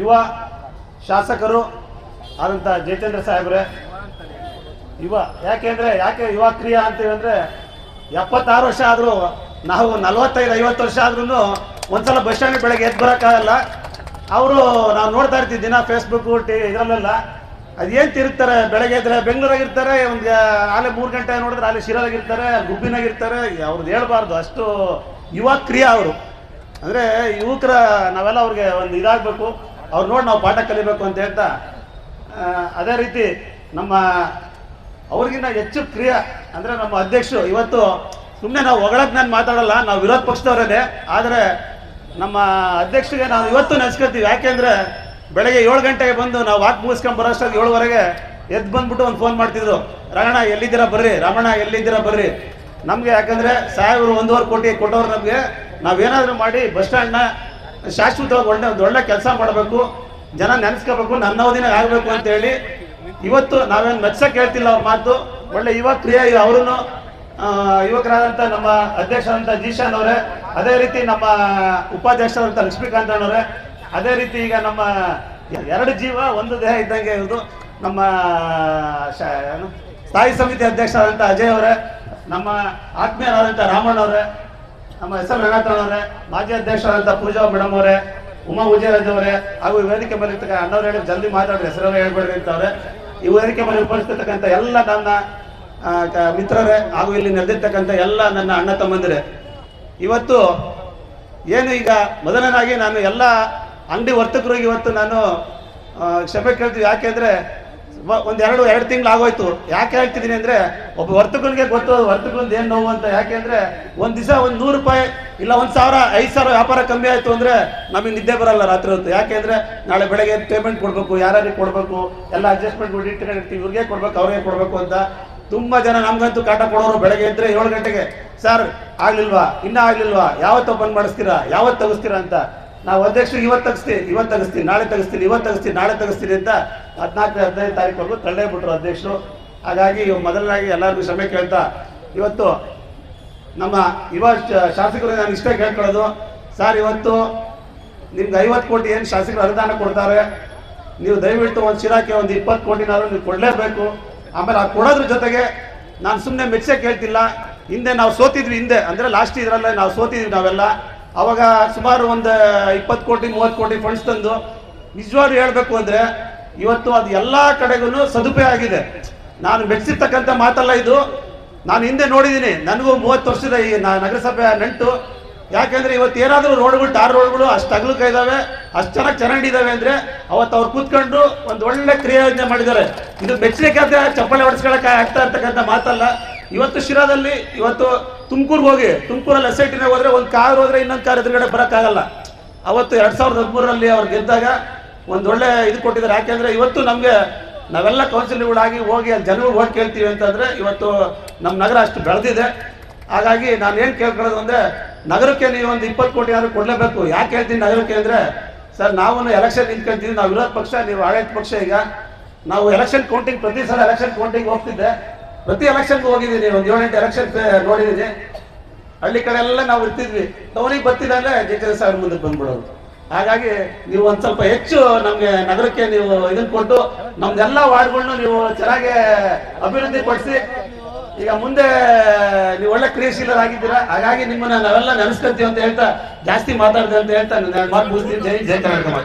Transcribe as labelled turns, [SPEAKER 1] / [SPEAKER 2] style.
[SPEAKER 1] ಯುವ ಶಾಸಕರು ಆದಂಥ ಜಯಚಂದ್ರ ಸಾಹೇಬ್ರೆ, ಯಾಕೆ ಯುವ ಕ್ರಿಯಾ ಅಂತೀವಿ ಅಂದರೆ 76 ವರ್ಷ ಆದರೂ ನಾವು 45-50 ವರ್ಷ ಆದ್ರೂ ಒಂದ್ಸಲ ಬಸ್ ಸ್ಟ್ಯಾಂಡ್ ಬೆಳಗ್ಗೆ ಎದ್ದು ಬರೋಕ್ಕಾಗಲ್ಲ. ಅವರು ನಾವು ನೋಡ್ತಾ ಇರ್ತೀವಿ ದಿನ ಫೇಸ್ಬುಕ್ಕು ಇದರಲ್ಲೆಲ್ಲ ಅದೇನು ತಿರುಗ್ತಾರೆ. ಬೆಳಗ್ಗೆ ಇದ್ರೆ ಬೆಂಗಳೂರಾಗಿರ್ತಾರೆ, ಒಂದು ಆಲೆ 3 ಗಂಟೆ ನೋಡಿದ್ರೆ ಅಲ್ಲಿ ಶಿರಾಗಿರ್ತಾರೆ, ಗುಬ್ಬಿನಾಗಿರ್ತಾರೆ. ಅವ್ರದ್ದು ಹೇಳ್ಬಾರ್ದು, ಅಷ್ಟು ಯುವ ಕ್ರಿಯಾ ಅವರು. ಅಂದರೆ ಯುವಕರ ನಾವೆಲ್ಲ ಅವ್ರಿಗೆ ಒಂದು ಇದಾಗಬೇಕು, ಅವ್ರು ನೋಡಿ ನಾವು ಪಾಠ ಕಲಿಬೇಕು ಅಂತ ಹೇಳ್ತಾ, ಅದೇ ರೀತಿ ನಮ್ಮ ಅವ್ರಿಗಿಂತ ಹೆಚ್ಚು ಕ್ರಿಯಾ ಅಂದರೆ ನಮ್ಮ ಅಧ್ಯಕ್ಷರು. ಇವತ್ತು ಸುಮ್ಮನೆ ನಾವು ಹೊಗಳಕ್ಕೆ ನಾನು ಮಾತಾಡಲ್ಲ, ನಾವು ವಿರೋಧ ಪಕ್ಷದವರೇ. ಆದರೆ ನಮ್ಮ ಅಧ್ಯಕ್ಷರಿಗೆ ನಾವು ಇವತ್ತು ನೆನೆಸ್ಕೊತೀವಿ. ಯಾಕೆಂದರೆ ಬೆಳಗ್ಗೆ 7 ಗಂಟೆಗೆ ಬಂದು ನಾವು ವಾಕ್ ಮುಗಿಸ್ಕೊಂಡು ಬರೋಷ್ಟಾಗಿ 7ವರೆಗೆ ಎದ್ದು ಬಂದ್ಬಿಟ್ಟು ಒಂದು ಫೋನ್ ಮಾಡ್ತಿದ್ರು, ರಮಣ ಎಲ್ಲಿದ್ದೀರಾ ಬರ್ರಿ, ರಮಣ ಎಲ್ಲಿದ್ದೀರಾ ಬರ್ರಿ. ನಮಗೆ ಯಾಕಂದರೆ ಸಾಹೇಬರು 1.5 ಕೋಟಿ ಕೊಟ್ಟವ್ರು ನಮಗೆ. ನಾವೇನಾದರೂ ಮಾಡಿ ಬಸ್ ಸ್ಟ್ಯಾಂಡ್ನ ಶಾಶ್ವತವಾಗಿ ಒಂದು ಒಳ್ಳೆ ಕೆಲಸ ಮಾಡಬೇಕು, ಜನ ನೆನೆಸ್ಕೋಬೇಕು, ನನ್ನ ಅವಧಿನ ಆಗಬೇಕು ಅಂತೇಳಿ ಇವತ್ತು ನಾವೇನು ಮೆಚ್ಚಕ್ಕೆ ಹೇಳ್ತಿಲ್ಲ ಅವ್ರ ಮಾತು. ಒಳ್ಳೆ ಯುವ ಕ್ರಿಯೆ ಅವರೂ ಯುವಕರಾದಂಥ ನಮ್ಮ ಅಧ್ಯಕ್ಷರಾದಂಥ ಜೀಶಾನ್ ಅವರೇ, ಅದೇ ರೀತಿ ನಮ್ಮ ಉಪಾಧ್ಯಕ್ಷರಾದಂಥ ಲಕ್ಷ್ಮೀಕಾಂತ್ ಅಣ್ಣವರೇ, ಅದೇ ರೀತಿ ಈಗ ನಮ್ಮ 2 ಜೀವ 1 ದೇಹ ಇದ್ದಂಗೆ ಇರೋದು ನಮ್ಮ ಸ್ಥಾಯಿ ಸಮಿತಿ ಅಧ್ಯಕ್ಷರಾದಂಥ ಅಜಯ್ ಅವರೇ, ನಮ್ಮ ಆತ್ಮೀಯರಾದಂಥ ರಾಮಣ್ಣ ಅವರೇ, ನಮ್ಮ ಎಸ್ ಎಲ್ ರಂಗನಾಥಣ್ಣವರೇ, ಮಾಜಿ ಅಧ್ಯಕ್ಷರಾದಂಥ ಪೂಜಾ ಮೇಡಮ್ ಅವರೇ, ಉಮಾ ವಿಜಯರಾಜ್ ಅವರೇ, ಹಾಗೂ ವೇದಿಕೆ ಮೇಲೆ ಇರ್ತಕ್ಕ ಅಣ್ಣವ್ರು ಹೇಳಿ ಜಲ್ದಿ ಮಾತಾಡ್ರಿ, ಹೆಸರೆಲ್ಲ ಹೇಳ್ಬೇಡ್ರಿ ಅಂತವ್ರೆ. ಈ ವೇದಿಕೆ ಮೇಲೆ ಉಪಸ್ಥಿತಕ್ಕಂಥ ಎಲ್ಲ ನನ್ನ ಮಿತ್ರರೇ, ಹಾಗೂ ಇಲ್ಲಿ ನೆರೆದಿರ್ತಕ್ಕಂಥ ಎಲ್ಲ ನನ್ನ ಅಣ್ಣ ತಮ್ಮಂದಿರೇ, ಇವತ್ತು ಏನು ಈಗ ಮೊದಲನೇದಾಗಿ ನಾನು ಎಲ್ಲ ಅಂಗಡಿ ವರ್ತಕರಿಗೆ ಇವತ್ತು ನಾನು ಕ್ಷಮೆ ಕೇಳ್ತೀವಿ. ಯಾಕೆಂದರೆ ಎರಡು ತಿಂಗಳು ಆಗೋಯ್ತು. ಯಾಕೆ ಹೇಳ್ತಿದ್ದೀನಿ ಅಂದರೆ, ಒಬ್ಬ ವರ್ತಕನಿಗೆ ಗೊತ್ತು ವರ್ತಕನಿಂದ ಏನು ನೋವು ಅಂತ. ಯಾಕೆಂದರೆ ಒಂದು ದಿವಸ ಒಂದು 100 ರೂಪಾಯಿ ಇಲ್ಲ 1,000 5,000 ವ್ಯಾಪಾರ ಕಮ್ಮಿ ಆಯಿತು ಅಂದರೆ ನಮಗೆ ನಿದ್ದೆ ಬರಲ್ಲ ರಾತ್ರಿ ಹೊತ್ತು. ಯಾಕೆಂದರೆ ನಾಳೆ ಬೆಳಗ್ಗೆ ಪೇಮೆಂಟ್ ಕೊಡಬೇಕು, ಯಾರ್ಯಾರಿಗೆ ಕೊಡಬೇಕು, ಎಲ್ಲ ಅಡ್ಜಸ್ಟ್ಮೆಂಟ್ ಮಾಡಿ ಇಟ್ಕೊಂಡಿರ್ತೀವಿ, ಇವ್ರಿಗೆ ಕೊಡಬೇಕು ಅವ್ರಿಗೆ ಕೊಡಬೇಕು ಅಂತ. ತುಂಬ ಜನ ನಮಗಂತೂ ಕಾಟ ಕೊಡೋರು. ಬೆಳಗ್ಗೆ ಇದ್ದರೆ 7 ಗಂಟೆಗೆ, ಸರ್ ಆಗಲಿಲ್ವಾ, ಇನ್ನೂ ಆಗಲಿಲ್ವಾ, ಯಾವತ್ತು ಓಪನ್ ಮಾಡಿಸ್ತೀರಾ, ಯಾವತ್ತು ತೆಗಿಸ್ತೀರಾ ಅಂತ. ನಾವು ಅಧ್ಯಕ್ಷರಿಗೆ ಇವತ್ತು ತೆಗಿಸ್ತೀನಿ, ನಾಳೆ ತೆಗಿಸ್ತೀನಿ, ಇವತ್ತು ತೆಗಿಸ್ತೀನಿ, ನಾಳೆ ತೆಗಿಸ್ತೀನಿ ಅಂತ 14-15 ತಾರೀಕು ತಳ್ಳೆ ಬಿಟ್ರು ಅಧ್ಯಕ್ಷರು. ಹಾಗಾಗಿ ಮೊದಲನಾಗಿ ಎಲ್ಲರಿಗೂ ಕ್ಷಮೆ ಕೇಳ್ತಾ, ಇವತ್ತು ನಮ್ಮ ಯುವ ಶಾಸಕರು ನಾನು ಇಷ್ಟೇ ಕೇಳ್ಕೊಳ್ಳೋದು, ಸರ್ ಇವತ್ತು ನಿಮ್ಗೆ 50 ಕೋಟಿ ಏನು ಶಾಸಕರು ಅನುದಾನ ಕೊಡ್ತಾರೆ, ನೀವು ದಯವಿಟ್ಟು ಒಂದು ಶಿರಾಕ್ಕೆ ಒಂದು 20 ಕೋಟಿನಾದ್ರೂ ನೀವು ಕೊಡಲೇಬೇಕು. ಆಮೇಲೆ ಆ ಕೊಡೋದ್ರ ಜೊತೆಗೆ ನಾನು ಸುಮ್ಮನೆ ಮೆಚ್ಚೆ ಕೇಳ್ತಿಲ್ಲ. ಹಿಂದೆ ನಾವು ಸೋತಿದ್ವಿ, ಹಿಂದೆ ಅಂದರೆ ಲಾಸ್ಟ್ ಇದರಲ್ಲೇ ನಾವು ಸೋತಿದ್ವಿ ನಾವೆಲ್ಲ. ಅವಾಗ ಸುಮಾರು ಒಂದು 20 ಕೋಟಿ 30 ಕೋಟಿ ಫಂಡ್ಸ್ ತಂದು ನಿಜವಾಗ್ಲೂ ಹೇಳಬೇಕು ಅಂದರೆ ಇವತ್ತು ಅದು ಎಲ್ಲ ಕಡೆಗೂ ಸದುಪಯೋಗ ಆಗಿದೆ. ನಾನು ಮೆಚ್ಚಿರ್ತಕ್ಕಂಥ ಮಾತಲ್ಲ ಇದು. ನಾನು ಹಿಂದೆ ನೋಡಿದ್ದೀನಿ, ನನಗೂ 30 ವರ್ಷದ ಈ ನಗರಸಭೆ ನಂಟು. ಯಾಕೆಂದರೆ ಇವತ್ತು ಏನಾದರೂ ರೋಡ್ಗಳು ಟಾರ್ ರೋಡ್ಗಳು ಅಷ್ಟು ಅಗಲಕ್ಕೆ ಇದ್ದಾವೆ, ಅಷ್ಟು ಚೆನ್ನಾಗಿ ಚರಂಡಿದ್ದಾವೆ ಅಂದರೆ ಅವತ್ತು ಅವ್ರು ಕೂತ್ಕೊಂಡು ಒಂದು ಒಳ್ಳೆ ಕ್ರಿಯಾ ಯೋಜನೆ ಮಾಡಿದ್ದಾರೆ. ಇದು ಮೆಚ್ಚಲಿಕ್ಕೆ ಚಪ್ಪಳೆ ಹೊಡೆಸ್ಕೊಳ್ಳೋಕೆ ಆಗ್ತಾ ಇರ್ತಕ್ಕಂಥ ಮಾತಲ್ಲ. ಇವತ್ತು ಶಿರಾದಲ್ಲಿ ಇವತ್ತು ತುಮಕೂರಿಗೆ ಹೋಗಿ, ತುಮಕೂರಲ್ಲಿ SITನಾಗ ಹೋದರೆ ಒಂದು ಕಾರ್ ಹೋದರೆ ಇನ್ನೊಂದು ಕಾರ್ ಎದುರುಗಡೆ ಬರೋಕ್ಕಾಗಲ್ಲ. ಅವತ್ತು 2013ರಲ್ಲಿ ಅವ್ರು ಗೆದ್ದಾಗ ಒಂದು ಒಳ್ಳೆ ಇದು ಕೊಟ್ಟಿದ್ದಾರೆ. ಯಾಕೆಂದರೆ ಇವತ್ತು ನಮಗೆ ನಾವೆಲ್ಲ ಕೌನ್ಸಿಲ್ಗಳಾಗಿ ಹೋಗಿ ಅಲ್ಲಿ ಜನಗಳು ಓಟ್ ಕೇಳ್ತೀವಿ ಅಂತಂದರೆ ಇವತ್ತು ನಮ್ಮ ನಗರ ಅಷ್ಟು ಬೆಳೆದಿದೆ. ಹಾಗಾಗಿ ನಾನು ಏನು ಕೇಳ್ಕೊಳ್ಳೋದು ಅಂದರೆ, ನಗರಕ್ಕೆ ನೀವು ಒಂದು 20 ಕೋಟಿ ಆದರೂ ಕೊಡಲೇಬೇಕು. ಯಾಕೆ ಹೇಳ್ತೀನಿ ನಗರಕ್ಕೆ ಅಂದರೆ, ಸರ್ ನಾವು ಎಲೆಕ್ಷನ್ ನಿಂತ್ಕೊಳ್ತೀವಿ, ನಾವು ವಿರೋಧ ಪಕ್ಷ, ನೀವು ಆಡಳಿತ ಪಕ್ಷ. ಈಗ ನಾವು ಎಲೆಕ್ಷನ್ ಕೌಂಟಿಂಗ್ ಪ್ರತಿ ಸಲ ಎಲೆಕ್ಷನ್ ಕೌಂಟಿಂಗ್ ಹೋಗ್ತಿದ್ದೆ, ಪ್ರತಿ ಎಲೆಕ್ಷನ್ಗೆ ಹೋಗಿದ್ದೀನಿ, ಒಂದು 7-8 ಎಲೆಕ್ಷನ್ ನೋಡಿದ್ದೀನಿ. ಹಳ್ಳಿ ಕಡೆ ಎಲ್ಲ ನಾವು ಇರ್ತಿದ್ವಿ, ಟೌನಿಗೆ ಬರ್ತಿದ್ದಾಗಲೇ ಜಯಚಂದ್ರ ಸಾಹೇಬ್ರ ಮುಂದಕ್ಕೆ ಬಂದ್ಬಿಡೋದು. ಹಾಗಾಗಿ ನೀವು ಒಂದು ಸ್ವಲ್ಪ ಹೆಚ್ಚು ನಮಗೆ ನಗರಕ್ಕೆ ನೀವು ಇದನ್ನು ಕೊಟ್ಟು ನಮ್ದೆಲ್ಲ ವಾರ್ಡ್ಗಳನ್ನೂ ನೀವು ಚೆನ್ನಾಗಿ ಅಭಿವೃದ್ಧಿ ಪಡಿಸಿ. ಈಗ ಮುಂದೆ ನೀವು ಒಳ್ಳೆ ಕ್ರಿಯಾಶೀಲರಾಗಿದ್ದೀರಾ. ಹಾಗಾಗಿ ನಿಮ್ಮನ್ನ ನಾವೆಲ್ಲ ನೆನೆಸ್ಕೊತೀವಿ ಅಂತ ಹೇಳ್ತಾ, ಜಾಸ್ತಿ ಮಾತಾಡಿದೆ ಅಂತ ಹೇಳ್ತಾ ನಾನು ಮಾತು ಮುಗಿಸ್ತೀನಿ. ಜೈ ಕರ್ನಾಟಕ.